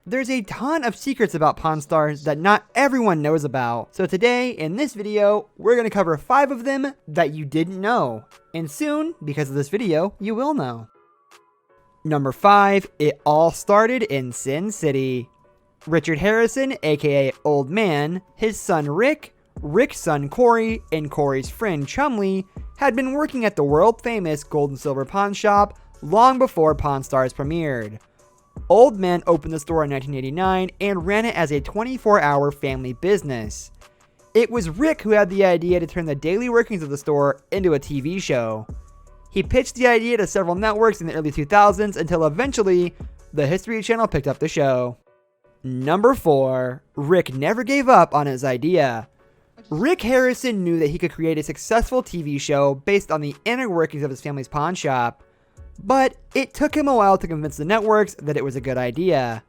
There's a ton of secrets about Pawn Stars that not everyone knows about. So today, in this video, we're going to cover 5 of them that you didn't know. And soon, because of this video, you will know. Number 5, it all started in Sin City. Richard Harrison, aka Old Man, his son Rick, Rick's son Corey, and Corey's friend Chumley had been working at the world-famous Gold and Silver Pawn Shop long before Pawn Stars premiered. Old Man opened the store in 1989 and ran it as a 24-hour family business. It was Rick who had the idea to turn the daily workings of the store into a TV show. He pitched the idea to several networks in the early 2000s until eventually, the History Channel picked up the show. Number 4, Rick never gave up on his idea. Rick Harrison knew that he could create a successful TV show based on the inner workings of his family's pawn shop. But it took him a while to convince the networks that it was a good idea.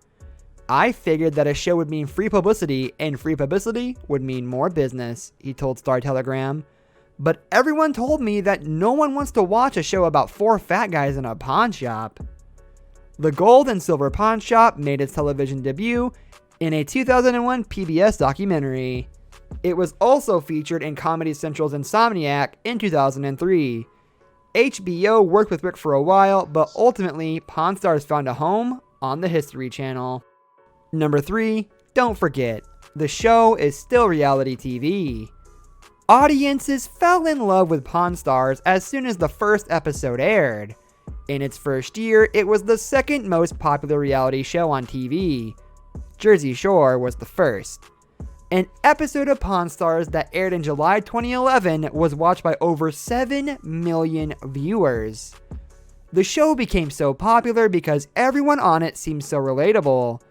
I figured that a show would mean free publicity, and free publicity would mean more business, he told Star Telegram. But everyone told me that no one wants to watch a show about 4 fat guys in a pawn shop. The Gold and Silver Pawn Shop made its television debut in a 2001 PBS documentary. It was also featured in Comedy Central's Insomniac in 2003. HBO worked with Rick for a while, but ultimately, Pawn Stars found a home on the History Channel. Number 3, don't forget, the show is still reality TV. Audiences fell in love with Pawn Stars as soon as the first episode aired. In its first year, it was the second most popular reality show on TV. Jersey Shore was the first. An episode of Pawn Stars that aired in July 2011 was watched by over 7 million viewers. The show became so popular because everyone on it seems so relatable.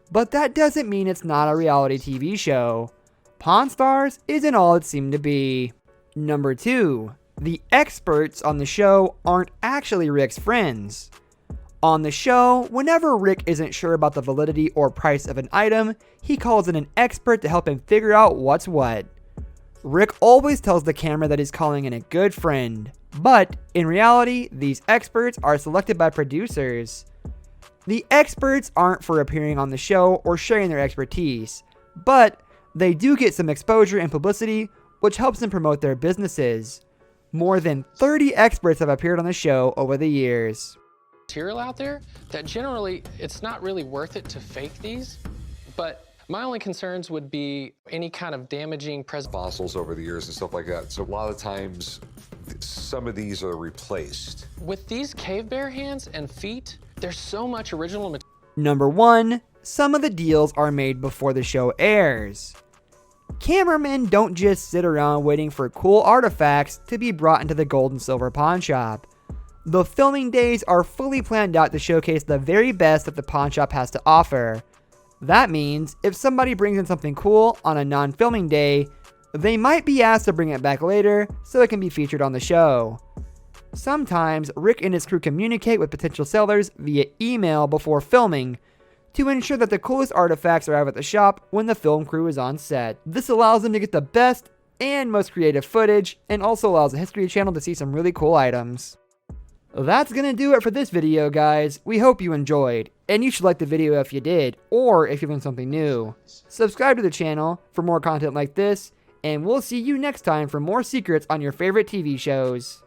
But that doesn't mean it's not a reality TV show. Pawn Stars isn't all it seemed to be. Number 2, the experts on the show aren't actually Rick's friends. On the show, whenever Rick isn't sure about the validity or price of an item, he calls in an expert to help him figure out what's what. Rick always tells the camera that he's calling in a good friend, but in reality, these experts are selected by producers. The experts aren't for appearing on the show or sharing their expertise, but they do get some exposure and publicity, which helps them promote their businesses. More than 30 experts have appeared on the show over the years. Material out there that generally it's not really worth it to fake these, but my only concerns would be any kind of damaging fossils over the years and stuff like that. So a lot of times some of these are replaced. With these cave bear hands and feet, there's so much original material. Number 1, some of the deals are made before the show airs. Cameramen don't just sit around waiting for cool artifacts to be brought into the Gold and Silver Pawn Shop. The filming days are fully planned out to showcase the very best that the pawn shop has to offer. That means if somebody brings in something cool on a non-filming day, they might be asked to bring it back later so it can be featured on the show. Sometimes Rick and his crew communicate with potential sellers via email before filming to ensure that the coolest artifacts arrive at the shop when the film crew is on set. This allows them to get the best and most creative footage, and also allows the History Channel to see some really cool items. That's gonna do it for this video, guys. We hope you enjoyed, and you should like the video if you did, or if you learned something new. Subscribe to the channel for more content like this, and we'll see you next time for more secrets on your favorite TV shows.